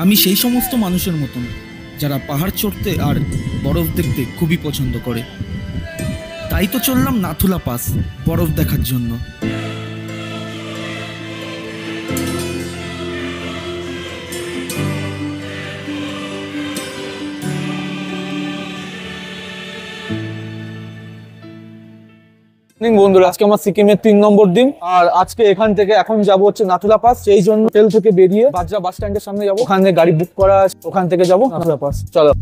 আমি সেই সমস্ত মানুষের মতন যারা পাহাড় চড়তে আর বরফ দেখতে খুবই পছন্দ করে। তাই তো চললাম নাথুলা পাস বরফ দেখার জন্য। বন্ধুরা, আজকে আমার সিকিমের 3 নম্বর দিন, আর আজকে এখান থেকে এখন যাবো হচ্ছে নাথুলা পাস। সেই জন্য হোটেল থেকে বেরিয়ে বাজরা বাস স্ট্যান্ডের সামনে যাবো, ওখানে গাড়ি বুক করা আছে, ওখান থেকে যাবো নাথুলা পাস। চলো।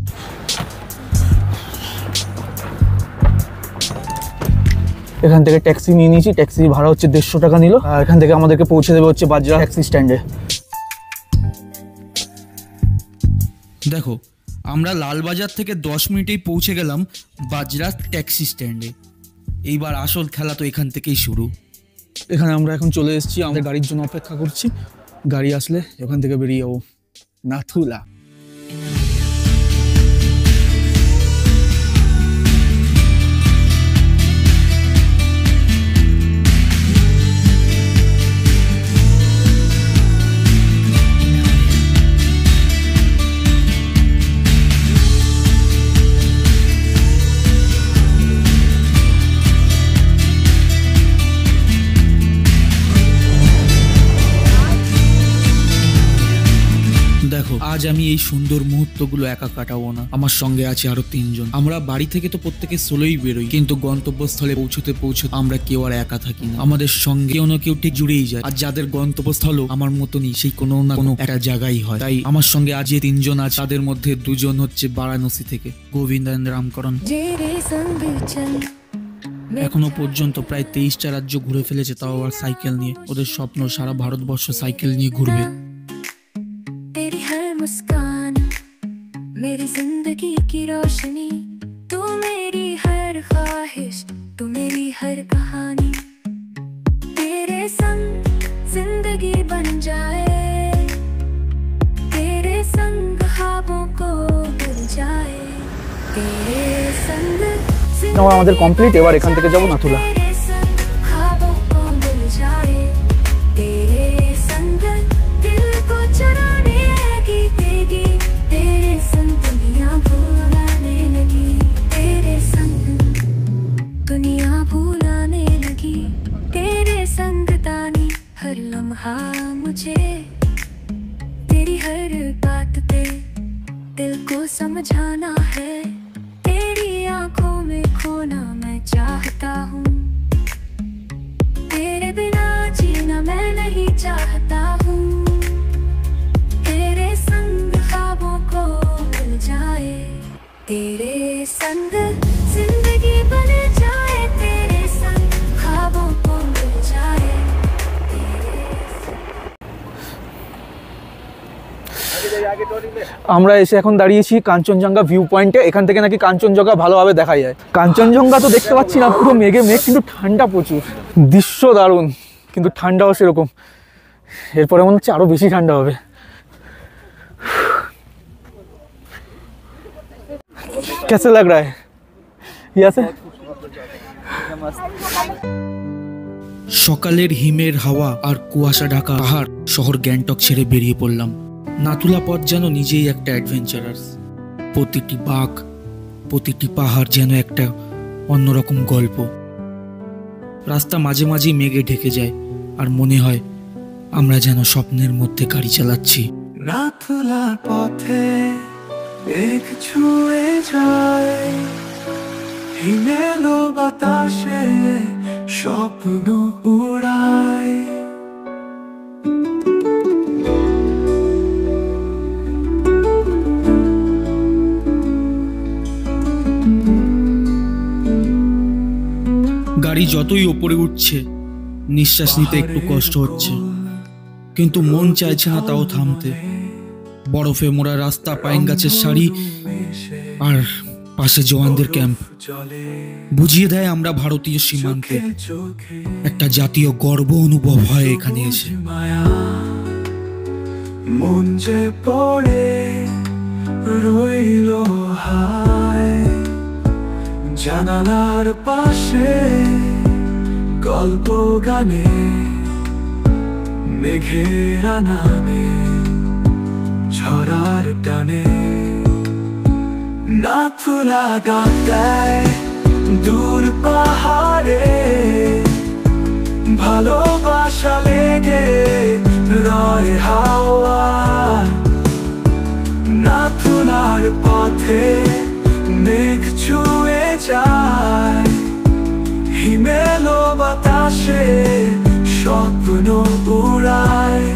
এখান থেকে ট্যাক্সি নিয়ে নিয়েছি, ট্যাক্সি ভাড়া হচ্ছে 150 টাকা নিল, আর এখান থেকে আমাদেরকে পৌঁছে দেবে হচ্ছে বাজরা ট্যাক্সি স্ট্যান্ডে। দেখো, আমরা লালবাজার থেকে 10 মিনিটেই পৌঁছে গেলাম বাজরা ট্যাক্সি স্ট্যান্ডে। এইবার আসল খেলা তো এখান থেকেই শুরু। এখানে আমরা এখন চলে এসেছি, আমাদের গাড়ির জন্য অপেক্ষা করছি। গাড়ি আসলে ওখান থেকে বেরিয়ে যাবো নাথুলা। দেখো, আজ আমি এই সুন্দর মুহূর্তগুলো একা কাটাবো না, আমার সঙ্গে আছে আরো 3 জন। আমরা বাড়ি থেকে তো প্রত্যেকে 16ই বেরোই, কিন্তু গন্তব্যস্থলে পৌঁছতে আমরা কেউ আর একা থাকি না। আমাদের সঙ্গে কেউ না কেউ ঠিক জুড়েই যায়, আর যাদের গন্তব্যস্থল আমার মতনই সেই কোনো না কোনো একটা জায়গায় হয়। তাই আমার সঙ্গে আজ যে 3 জন আছে, তাদের মধ্যে 2 জন হচ্ছে বারাণসী থেকে, গোবিন্দ রামকরণ। এখনো পর্যন্ত প্রায় 23টা রাজ্য ঘুরে ফেলেছে, তাও আবার সাইকেল নিয়ে। ওদের স্বপ্ন সারা ভারতবর্ষ সাইকেল নিয়ে ঘুরবে। मुस्कान मेरी जिंदगी की रोशनी, तू मेरी हर ख्वाहिश, तू मेरी हर कहानी। तेरे संग जिंदगी बन जाए, तेरे संग ख्वाबों को भूल जाए, तेरे संग আমাদের কমপ্লিট। এবার এখান থেকে যাবো নাথুলা। हर लम्हा मुझे तेरी हर बात पे दिल को समझाना है, तेरी आंखों में खोना मैं चाहता हूँ, तेरे बिना जीना मैं नहीं चाहता हूँ, तेरे संग ख्वाबों को मिल जाए, तेरे संग जिंदगी बन जाए, तेरे संग ख्वाबों को मिल जाए। আমরা এসে এখন দাঁড়িয়েছি কাঞ্চনজঙ্ঘা ভিউ পয়েন্টে। এখান থেকে নাকি কাঞ্চনজঙ্ঘা ভালোভাবে দেখা যায়। কাঞ্চনজঙ্ঘা তো দেখতে পাচ্ছি না, পুরো মেঘে মেঘ, কিন্তু ঠান্ডা প্রচুর। দৃশ্য দারুণ, কিন্তু ঠান্ডাও সেরকম। এরপরে মনে হচ্ছে আরো বেশি ঠান্ডা হবে। कैसा लग रहा है यहाँ से? সকালের হিমের হাওয়া আর কুয়াশা ঢাকা পাহাড় শহর গ্যাংটক ছেড়ে বেরিয়ে পড়লাম। নাথুলা পথ যেন নিজেই একটা অ্যাডভেঞ্চারাস। প্রতিটি বাঁক, প্রতিটি পাহাড় যেন একটা অন্যরকম গল্প। রাস্তা মাঝে মাঝে মেঘে ঢেকে যায়, আর মনে হয় আমরা যেন স্বপ্নের মধ্যে গাড়ি চালাচ্ছি। নাথুলা পথে মেঘ ছুঁয়ে যায়, হিমেলো বাতাসে স্বপ্ন উড়ায়। গাড়ি যতই ওপরে উঠছে, নিঃশ্বাস নিতে একটু কষ্ট হচ্ছে, কিন্তু মন চাইছে না তাও থামতে। বরফে মোড়া রাস্তা, পাইন গাছের সারি, আর পাশে জওয়ানদের ক্যাম্প বুঝিয়ে দেয় আমরা ভারতীয় সীমান্তে। একটা জাতীয় গর্ব অনুভব হয় এখানে এসে। মন যে পড়ে রইল হায়, জানালার পাশে গল্প গানে, মেঘের নামে ছড়া গানে নাথুলা গান দেয় দূর পাহাড়ে ভালোবাসা লেগে রয় হাওয়া নাথুলার পথে মেঘ ছুঁয়ে যায় হিমেলো বাতাসে স্বপ্ন উড়ায়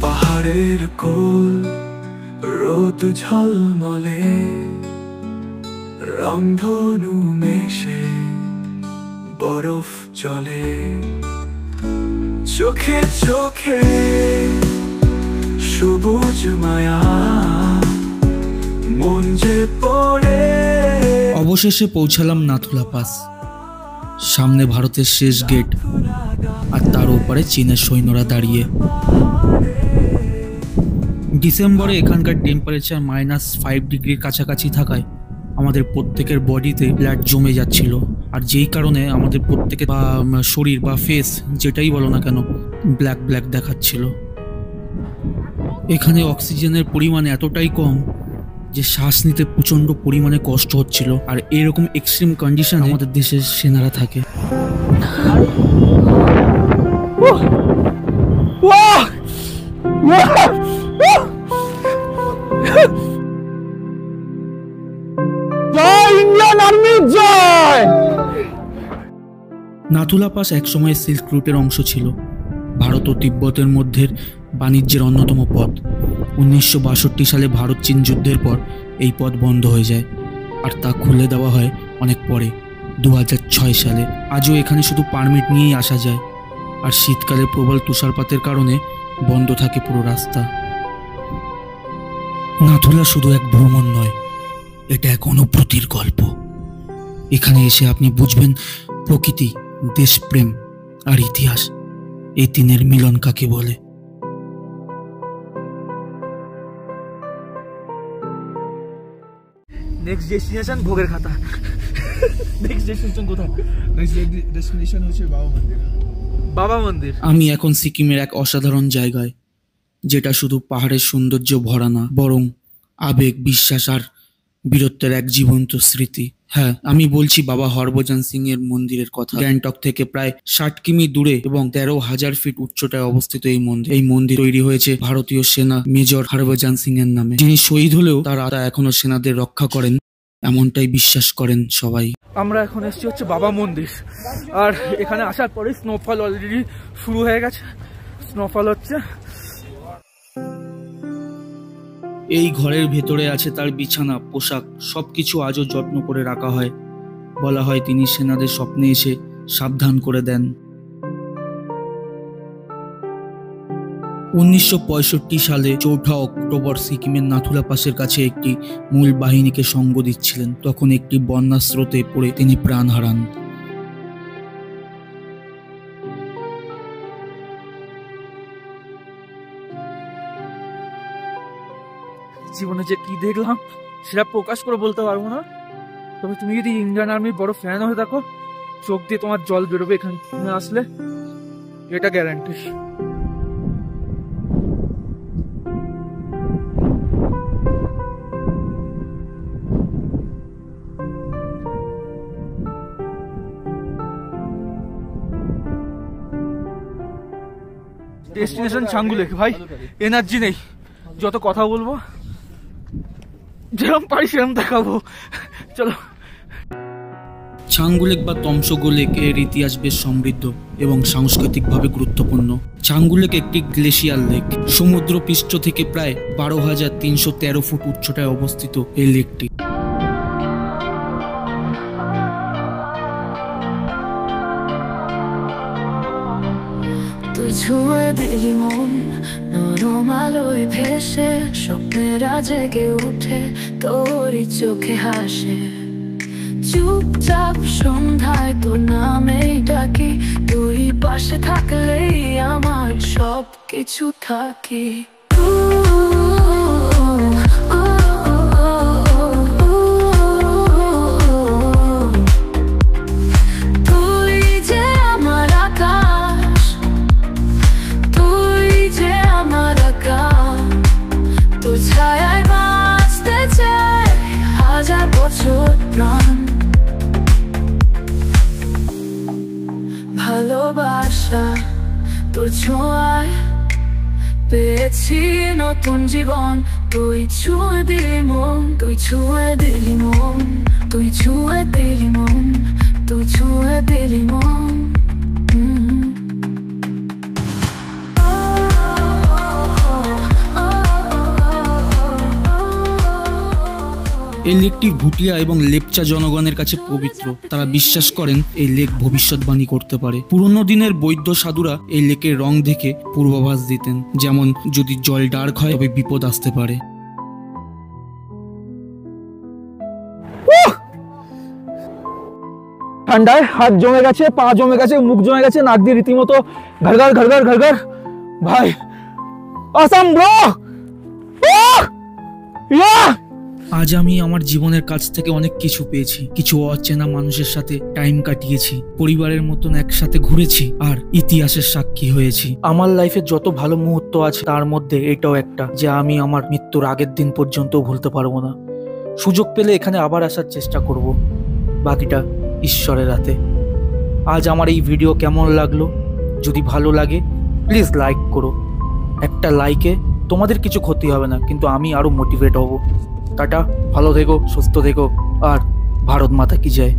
পাহাড়ের কোল রোদ ঝলমলে রংধনু মেশে বরফ জলে চোখে চোখে সবুজ মায়া মন যে পড়ে। অবশেষে পৌঁছালাম নাথুলা পাস। সামনে ভারতের শেষ গেট, আর তার ওপারে চীনের সৈন্যরা দাঁড়িয়ে। ডিসেম্বরে এখানকার টেম্পারেচার -5 ডিগ্রির কাছাকাছি থাকায় আমাদের প্রত্যেকের বডিতে ব্লাড জমে যাচ্ছিল, আর যেই কারণে আমাদের প্রত্যেকের শরীর বা ফেস যেটাই বলো না কেন ব্ল্যাক ব্ল্যাক দেখাচ্ছিল। এখানে অক্সিজেনের পরিমাণ এতটাই কম যে শ্বাস নিতে প্রচণ্ড পরিমাণে কষ্ট হচ্ছিল, আর এরকম এক্সট্রিম কন্ডিশন আমাদের দেশের সেনারা থাকে। নাথুলা পাস একসময় সিল্ক রুটের অংশ ছিল, ভারত ও তিব্বতের মধ্যে বাণিজ্যের অন্যতম পথ। 1962 সালে ভারত চীন যুদ্ধের পর এই পথ বন্ধ হয়ে যায়, আর তা খুলে দেওয়া হয় অনেক পরে 2006 সালে। আজও এখানে শুধু পারমিট নিয়েই আসা যায়, আর শীতকালে প্রবল তুষারপাতের কারণে বন্ধ থাকে পুরো রাস্তা। নাথুলা শুধু এক ভ্রমণ নয়, এটা এক অনুভূতির গল্প। এখানে এসে আপনি বুঝবেন প্রকৃতি, দেশপ্রেম আর ইতিহাস, এই তিনের মিলন কাকে বলে। নেক্সট ডেস্টিনেশন ভোগের খাতা। নেক্সট ডেস্টিনেশন কোথায়? নেক্সট ডেস্টিনেশন হচ্ছে বাবা মন্দির। বাবা মন্দির। আমি এখন সিকিমের এক অসাধারণ জায়গায়, যেটা শুধু পাহাড়ের সৌন্দর্য ভরা না, বরং আবেগ, বিশ্বাস আর বীরত্বের এক জীবন্ত স্মৃতি। হ্যাঁ, আমি বলছি বাবা হরভজন সিং এর মন্দিরের কথা। গ্যাংটক থেকে প্রায় 60 কিমি দূরে এবং 13,000 ফিট উচ্চতায় অবস্থিত এই মন্দির। এই মন্দির তৈরি হয়েছে ভারতীয় সেনা মেজর হরভজন সিং এর নামে, যিনি শহীদ হলেও তার আত্মা এখনো সেনাদের রক্ষা করেন, এমনটাই বিশ্বাস করেন সবাই। আমরা এখন এসেছি হচ্ছে বাবা মন্দির, আর এখানে আসার পরে স্নোফল অলরেডি শুরু হয়ে গেছে। স্নোফল হচ্ছে। এই ঘরের ভেতরে আছে তার বিছানা, পোশাক, সবকিছু আজও যত্ন করে রাখা হয়। বলা হয় তিনি সেনাদের স্বপ্নে এসে সাবধান করে দেন। 1965 সালে 4 অক্টোবর সিকিমের নাথুলা পাসের কাছে একটি মূল বাহিনীকে সঙ্গ দিচ্ছিলেন। তখন একটি বন্যা স্রোতে পড়ে তিনি প্রাণ হারান। জীবনে যে কি দেখলাম সেটা প্রকাশ করে বলতে পারবো না, তবে তুমি যদি ইন্ডিয়ান আর্মির বড় ফ্যান হয়ে থাকো, চোখ দিয়ে তোমার জল বেরোবে এখানে আসলে, এটা গ্যারান্টি। ডেস্টিনেশন ছাঙ্গুলেক। ভাই এনার্জি নেই, যত কথা বলবো, যেরকম পারি সেরকম দেখাবো। চলো। ছাঙ্গুলেক বা তমসোগোলেক এর ইতিহাস বেশ সমৃদ্ধ এবং সাংস্কৃতিকভাবে গুরুত্বপূর্ণ। ছাঙ্গুলেক একটি গ্লেশিয়ার লেক। সমুদ্র পৃষ্ঠ থেকে প্রায় 12,313 ফুট উচ্চতায় অবস্থিত এই লেকটি। ছুঁয়ে দিলি মন নরম আলোয় ভেসে, স্বপ্নেরা জেগে উঠে তোরই চোখে হাসে। চুপচাপ সন্ধ্যায় তোর নামেই ডাকি, তুই পাশে থাকলেই আমার সব কিছু থাকি। বছর প্রাণ ভালোবাসা তোর ছোঁয়ায় পেয়েছি নতুন জীবন তুই ছুঁয়ে দিলি মন তুই ছুঁয়ে দিলি মন তুই ছুঁয়ে দিলি মন তুই ছুঁয়ে দিলি মন এই লেকটি ভুটিয়া এবং লেপচা জনগণের কাছে পবিত্র। তারা বিশ্বাস করেন এই লেক ভবিষ্যৎবাণী করতে পারে। পুরনো দিনের বৈদ্য সাধুরা এই লেকের রং দেখে পূর্বাভাস দিতেন, যেমন যদি জল ডার্ক হয় তবে বিপদ আসতে পারে। ঠান্ডায় হাত জমে গেছে, পা জমে গেছে, মুখ জমে গেছে, নাক দিয়ে রীতিমতো ঘরঘর ঘরঘর ঘরঘর। ভাই আসাম ব্রো। আজ আমি আমার জীবনের কাছ থেকে অনেক কিছু পেয়েছি। কিছু অচেনা মানুষের সাথে টাইম কাটিয়েছি, পরিবারের মতন একসাথে ঘুরেছি, আর ইতিহাসের সাক্ষী হয়েছি। আমার লাইফে যত ভালো মুহূর্ত আছে তার মধ্যে এটাও একটা, যে আমি আমার মৃত্যুর আগের দিন পর্যন্ত ভুলতে পারবো না। সুযোগ পেলে এখানে আবার আসার চেষ্টা করব, বাকিটা ঈশ্বরের হাতে। আজ আমার এই ভিডিও কেমন লাগলো? যদি ভালো লাগে প্লিজ লাইক করো। একটা লাইকে তোমাদের কিছু ক্ষতি হবে না, কিন্তু আমি আরো মোটিভেট হব। টাটা, ভালো থেকো, সুস্থ থেকো, আর ভারত মাতা কি জয়।